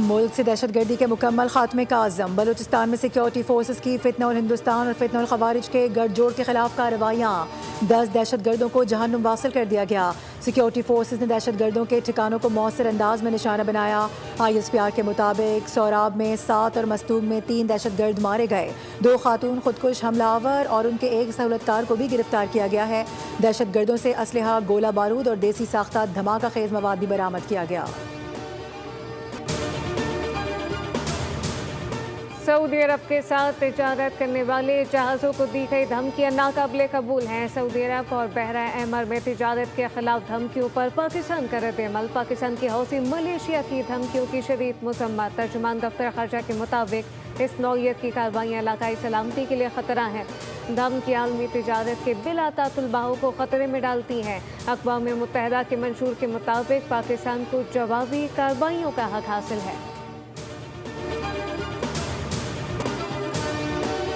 ملک سے دہشت گردی کے مکمل خاتمے کا عزم، بلوچستان میں سیکیورٹی فورسز کی فتنہ الہندوستان اور فتنہ الخوارج کے گٹھ جوڑ کے خلاف کارروائیاں، 10 دہشت گردوں کو جہنم واصل کر دیا گیا۔ سیکیورٹی فورسز نے دہشت گردوں کے ٹھکانوں کو مؤثر انداز میں نشانہ بنایا۔ ISPR کے مطابق سوراب میں 7 اور مستونگ میں 3 دہشت گرد مارے گئے، 2 خاتون خودکش حملہ آور اور ان کے ایک سہولت کار کو بھی گرفتار کیا گیا ہے۔ دہشت گردوں سے اسلحہ، گولہ بارود اور دیسی ساختہ دھماکہ خیز مواد بھی برآمد کیا گیا۔ سعودی عرب کے ساتھ تجارت کرنے والے جہازوں کو دی گئی دھمکیاں ناقابل قبول ہیں۔ سعودی عرب اور بحرہ احمر میں تجارت کے خلاف دھمکیوں پر پاکستان کا رد عمل۔ پاکستان کی حوثی ملیشیا کی دھمکیوں کی شدید مذمت۔ ترجمان دفتر خارجہ کے مطابق اس نوعیت کی کارروائیاں علاقائی سلامتی کے لیے خطرہ ہیں۔ دھمکیاں عالمی تجارت کے بلا تعطل بہاؤ کو خطرے میں ڈالتی ہیں۔ اقوام متحدہ کے منشور کے مطابق پاکستان کو جوابی کارروائیوں کا حق حاصل ہے۔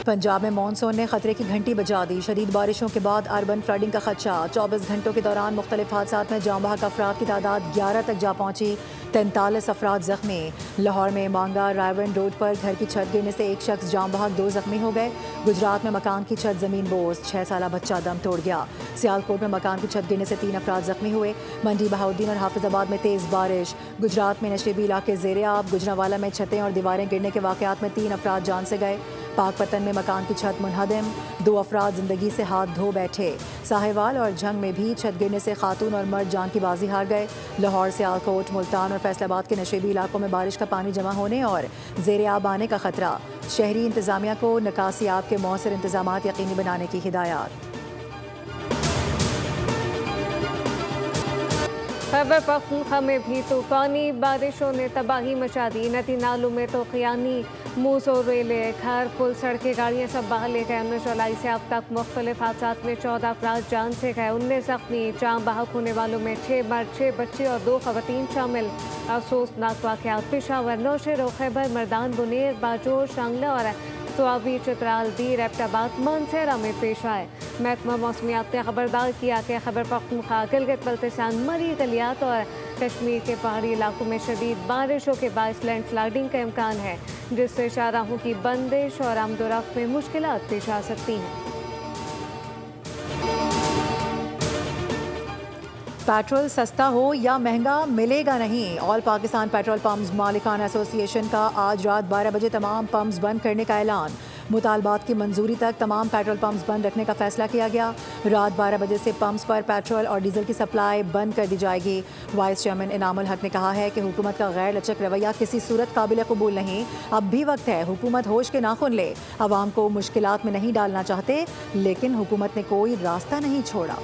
پنجاب میں مانسون نے خطرے کی گھنٹی بجا دی، شدید بارشوں کے بعد اربن فلڈنگ کا خدشہ۔ 24 گھنٹوں کے دوران مختلف حادثات میں جاں بحق افراد کی تعداد 11 تک جا پہنچی، 43 افراد زخمی۔ لاہور میں مانگا رائیون روڈ پر گھر کی چھت گرنے سے ایک شخص جاں بحق، 2 زخمی ہو گئے۔ گجرات میں مکان کی چھت زمین بوس، 6 سالہ بچہ دم توڑ گیا۔ سیالکوٹ میں مکان کی چھت گرنے سے 3 افراد زخمی ہوئے۔ منڈی بہاؤالدین اور حافظ آباد میں تیز بارش۔ گجرات میں نشیبی علاقے زیر آب، گجرانوالہ میں چھتیں اور دیواریں گرنے کے واقعات میں 3 افراد جان سے گئے۔ پاک پتن میں مکان کی چھت منہدم، 2 افراد زندگی سے ہاتھ دھو بیٹھے۔ ساہیوال اور جھنگ میں بھی چھت گرنے سے خاتون اور مرد جان کی بازی ہار گئے۔ لاہور، سیالکوٹ، ملتان اور فیصل آباد کے نشیبی علاقوں میں بارش کا پانی جمع ہونے اور زیر آب آنے کا خطرہ، شہری انتظامیہ کو نکاسی آب کے مؤثر انتظامات یقینی بنانے کی ہدایات۔ خیبر پختونخوا میں بھی طوفانی بارشوں نے تباہی مچا دی۔ ندی نالوں میں توقیانی موس و ریلے، گھر، پل، سڑکیں، گاڑیاں سب بہا لے گئے۔ 19 جولائی سے اب تک مختلف حادثات میں 14 افراد جان سے گئے، 19 زخمی۔ جاں بحق ہونے والوں میں 6 مرد، 6 بچے اور 2 خواتین شامل۔ افسوسناک واقعات پشاور، نوشہرہ، خیبر، مردان، بنیر، باجوڑ، شانگلہ اور سوابی، چترال، دی، ریبٹ آباد، مانسہرہ میں پیش آئے۔ محکمہ موسمیات نے خبردار کیا کہ خیبر پختونخوا، گلگت بلتستان، مری، گلیات اور کشمیر کے پہاڑی علاقوں میں شدید بارشوں کے باعث لینڈ سلائیڈنگ کا امکان ہے، جس سے شاہراہوں کی بندش اور آمد و رفت میں مشکلات پیش آ سکتی ہیں۔ پیٹرول سستا ہو یا مہنگا ملے گا نہیں۔ آل پاکستان پیٹرول پمپس مالکان ایسوسی ایشن کا آج رات 12 بجے تمام پمپس بند کرنے کا اعلان۔ مطالبات کی منظوری تک تمام پیٹرول پمپس بند رکھنے کا فیصلہ کیا گیا۔ رات 12 بجے سے پمپس پر پیٹرول اور ڈیزل کی سپلائی بند کر دی جائے گی۔ وائس چیئرمین انعام الحق نے کہا ہے کہ حکومت کا غیر لچک رویہ کسی صورت قابل قبول نہیں۔ اب بھی وقت ہے، حکومت ہوش کے ناخن لے۔ عوام کو مشکلات میں نہیں ڈالنا چاہتے، لیکن حکومت نے کوئی راستہ نہیں چھوڑا۔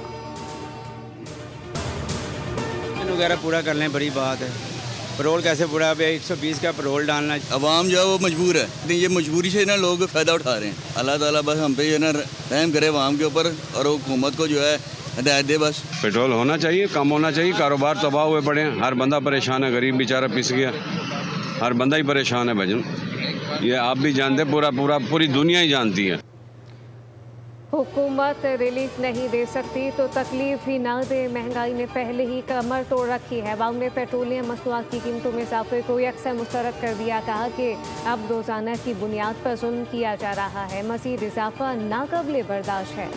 وغیرہ پورا کر لیں، بڑی بات ہے۔ پرول کیسے پورا؟ اب 120 کا پرول ڈالنا۔ عوام جو ہے وہ مجبور ہے، یہ مجبوری سے نا لوگ فائدہ اٹھا رہے ہیں۔ اللہ تعالیٰ بس ہم پہ نا رحم کرے عوام کے اوپر، اور حکومت کو جو ہے ہدایت دے بس۔ پیٹرول ہونا چاہیے، کم ہونا چاہیے، کاروبار تباہ ہوئے پڑے ہیں، ہر بندہ پریشان ہے، غریب بیچارہ پس گیا، ہر بندہ ہی پریشان ہے بھجن۔ یہ آپ بھی جانتے، پوری دنیا ہی جانتی ہے۔ حکومت ریلیف نہیں دے سکتی تو تکلیف ہی نہ دے، مہنگائی نے پہلے ہی کمر توڑ رکھی ہے۔ عوام نے پیٹرولیم مصنوعات کی قیمتوں میں اضافے کو یکساں مسترد کر دیا، کہا کہ اب روزانہ کی بنیاد پر ظلم کیا جا رہا ہے، مزید اضافہ ناقابل برداشت ہے۔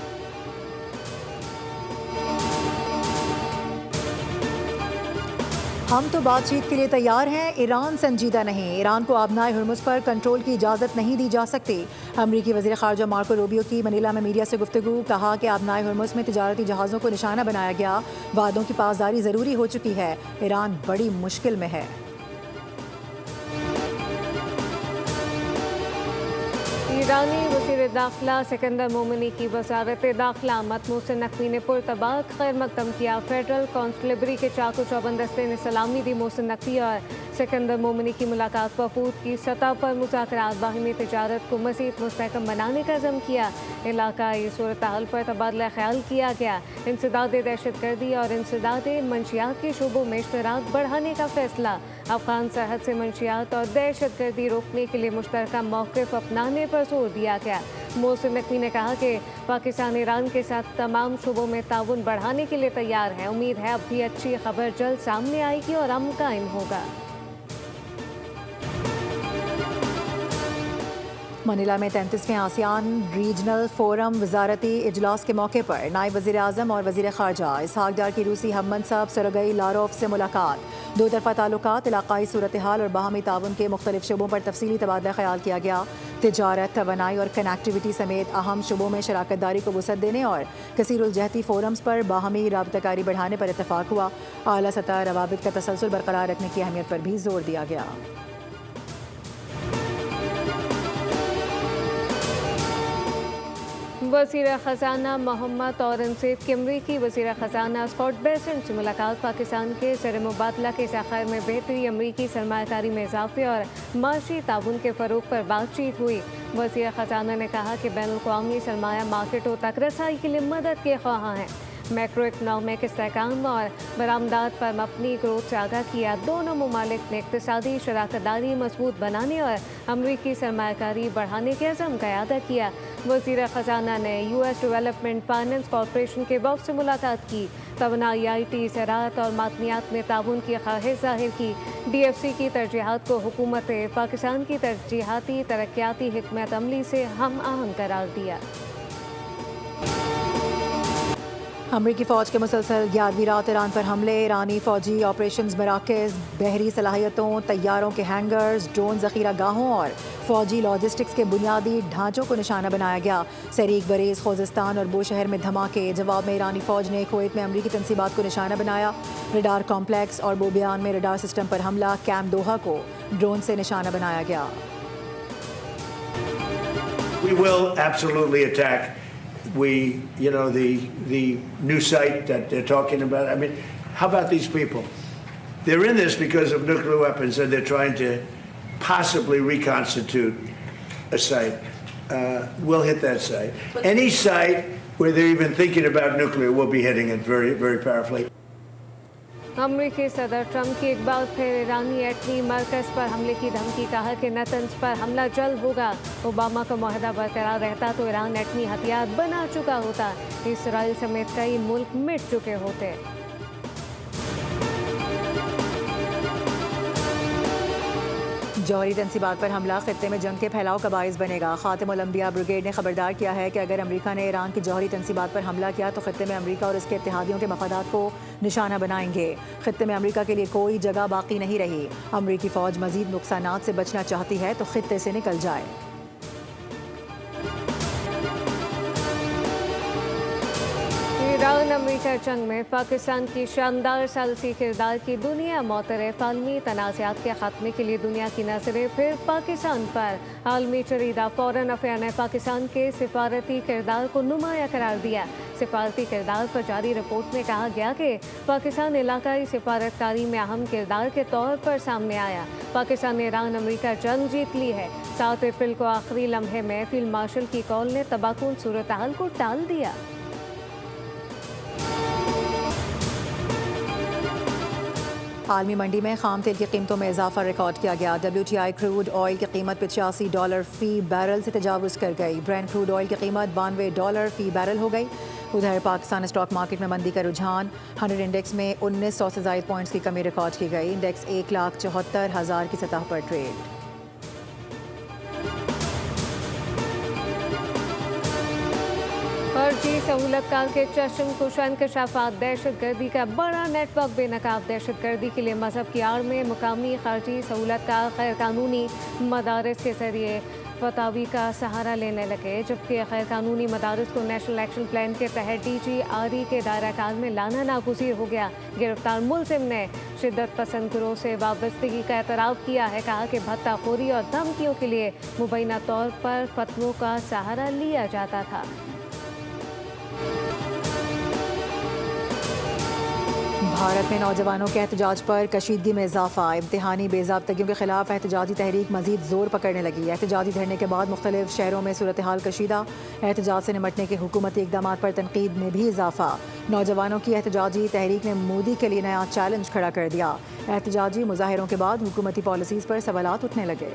ہم تو بات چیت کے لیے تیار ہیں، ایران سنجیدہ نہیں۔ ایران کو آبنائے ہرمز پر کنٹرول کی اجازت نہیں دی جا سکتی۔ امریکی وزیر خارجہ مارکو روبیو کی منیلا میں میڈیا سے گفتگو، کہا کہ آبنائے ہرمز میں تجارتی جہازوں کو نشانہ بنایا گیا، وعدوں کی پاسداری ضروری ہو چکی ہے، ایران بڑی مشکل میں ہے۔ ایرانی وزیر داخلہ سکندر مومنی کی وزارت داخلہ آمد محسن نقوی نے پرتباک خیر مقدم کیا۔ فیڈرل کانسٹیبلری کے چاق و چوبند دستے نے سلامی دی۔ محسن نقوی اور سکندر مومنی کی ملاقات وفود کی سطح پر مذاکرات، باہمی تجارت کو مزید مستحکم بنانے کا عزم کیا، علاقائی صورتحال پر تبادلہ خیال کیا گیا، انسداد دہشت گردی اور انسداد منشیات کے شعبوں میں اشتراک بڑھانے کا فیصلہ، افغان سرحد سے منشیات اور دہشت گردی روکنے کے لیے مشترکہ موقف اپنانے پر زور دیا گیا۔ محسن نقوی نے کہا کہ پاکستان ایران کے ساتھ تمام شعبوں میں تعاون بڑھانے کے لیے تیار ہے، امید ہے اب بھی اچھی خبر جلد سامنے آئے گی اور امن قائم ہوگا۔ منیلا میں 33ویں آسیان ریجنل فورم وزارتی اجلاس کے موقع پر نائب وزیر اعظم اور وزیر خارجہ اسحاق ڈار کی روسی ہم منصب سرگئی لاروف سے ملاقات. دو طرفہ تعلقات، علاقائی صورتحال اور باہمی تعاون کے مختلف شعبوں پر تفصیلی تبادلہ خیال کیا گیا. تجارت، توانائی اور کنیکٹیویٹی سمیت اہم شعبوں میں شراکت داری کو وسعت دینے اور کثیر الجہتی فورمز پر باہمی رابطہ کاری بڑھانے پر اتفاق ہوا. اعلیٰ سطح روابط کا تسلسل برقرار رکھنے کی اہمیت پر بھی زور دیا گیا. وزیر خزانہ محمد اورنگزیب کی امریکی وزیر خزانہ اسکاٹ بیسنٹ سے ملاقات. پاکستان کے زر مبادلہ کے ذخائر میں بہتری، امریکی سرمایہ کاری میں اضافے اور معاشی تعاون کے فروغ پر بات چیت ہوئی. وزیر خزانہ نے کہا کہ بین الاقوامی سرمایہ مارکیٹوں تک رسائی کے لیے مدد کے خواہاں ہیں. میکرو اکنامک استحکام اور برآمدات پر مبنی گروتھ سے آگاہ کیا. دونوں ممالک نے اقتصادی شراکت داری مضبوط بنانے اور امریکی سرمایہ کاری بڑھانے کے عزم کا اعادہ کیا. وزیر خزانہ نے U S development finance corporation کے باکس سے ملاقات کی. توانائی، آئی ٹی، زراعت اور معدنیات میں تعاون کی خواہش ظاہر کی. ڈی ایف سی کی ترجیحات کو حکومت پاکستان کی ترجیحاتی ترقیاتی حکمت عملی سے ہم آہنگ قرار دیا. امریکی فوج کے مسلسل 11ویں رات ایران پر حملے. ایرانی فوجی آپریشنز مراکز، بحری صلاحیتوں، طیاروں کے ہینگرز، ڈرون ذخیرہ گاہوں اور فوجی لاجسٹکس کے بنیادی ڈھانچوں کو نشانہ بنایا گیا. سریک بریز، خوزستان اور بوشہر میں دھماکے. جواب میں ایرانی فوج نے کویت میں امریکی تنصیبات کو نشانہ بنایا. ریڈار کمپلیکس اور بوبیان میں ریڈار سسٹم پر حملہ. کیمپ دوحہ کو ڈرون سے نشانہ بنایا گیا. We will absolutely attack. The new site that they're talking about. I mean, how about these people? They're in this because of nuclear weapons, and they're trying to possibly reconstitute a site. We'll hit that site. Any site where they're even thinking about nuclear, we'll be hitting it very, very powerfully. امریکی صدر Trump کی ایک بار پھر ایرانی ایٹمی مرکز پر حملے کی دھمکی. کہا کہ نتنز پر حملہ جلد ہوگا. اوباما کا معاہدہ برقرار رہتا تو ایران ایٹمی ہتھیار بنا چکا ہوتا. اسرائیل سمیت کئی ملک مٹ چکے ہوتے. جوہری تنصیبات پر حملہ خطے میں جنگ کے پھیلاؤ کا باعث بنے گا. خاتم الانبیاء بریگیڈ نے خبردار کیا ہے کہ اگر امریکہ نے ایران کی جوہری تنصیبات پر حملہ کیا تو خطے میں امریکہ اور اس کے اتحادیوں کے مفادات کو نشانہ بنائیں گے. خطے میں امریکہ کے لیے کوئی جگہ باقی نہیں رہی. امریکی فوج مزید نقصانات سے بچنا چاہتی ہے تو خطے سے نکل جائے. ایران امریکہ جنگ میں پاکستان کی شاندار ثالثی کردار کی دنیا معترف. عالمی تنازعات کے خاتمے کے لیے دنیا کی نظریں پھر پاکستان پر. عالمی جریدہ فورن افیئر نے پاکستان کے سفارتی کردار کو نمایاں قرار دیا. سفارتی کردار پر جاری رپورٹ میں کہا گیا کہ پاکستان علاقائی سفارتکاری میں اہم کردار کے طور پر سامنے آیا. پاکستان نے ایران امریکہ جنگ جیت لی ہے. 7 اپریل کو آخری لمحے میں فیلڈ مارشل کی کال نے تباہ کن صورتحال کو ٹال دیا. عالمی منڈی میں خام تیل کی قیمتوں میں اضافہ ریکارڈ کیا گیا. WTI کروڈ آئل کی قیمت $85 فی بیرل سے تجاوز کر گئی. برینٹ کروڈ آئل کی قیمت $92 فی بیرل ہو گئی. ادھر پاکستان اسٹاک مارکیٹ میں مندی کا رجحان. 100 انڈیکس میں 1900 سے زائد پوائنٹس کی کمی ریکارڈ کی گئی. انڈیکس 1,74,000 کی سطح پر ٹریڈ. خارجی سہولت کار کے چشم کشا انکشافات. دہشت گردی کا بڑا نیٹ ورک بے نقاب. دہشت گردی کے لیے مذہب کی آڑ میں مقامی خارجی سہولت کار غیر قانونی مدارس کے ذریعے فتاوی کا سہارا لینے لگے، جبکہ غیر قانونی مدارس کو نیشنل ایکشن پلان کے تحت DGRE کے دائرہ کار میں لانا ناگزیر ہو گیا. گرفتار ملزم نے شدت پسند گروہ سے وابستگی کا اعتراف کیا ہے. کہا کہ بھتہ خوری اور دھمکیوں کے لیے مبینہ طور پر فتووں کا سہارا لیا جاتا تھا. بھارت میں نوجوانوں کے احتجاج پر کشیدگی میں اضافہ. امتحانی بے ضابطگیوں کے خلاف احتجاجی تحریک مزید زور پکڑنے لگی. احتجاجی دھرنے کے بعد مختلف شہروں میں صورتحال کشیدہ. احتجاج سے نمٹنے کے حکومتی اقدامات پر تنقید میں بھی اضافہ. نوجوانوں کی احتجاجی تحریک نے مودی کے لیے نیا چیلنج کھڑا کر دیا. احتجاجی مظاہروں کے بعد حکومتی پالیسیز پر سوالات اٹھنے لگے.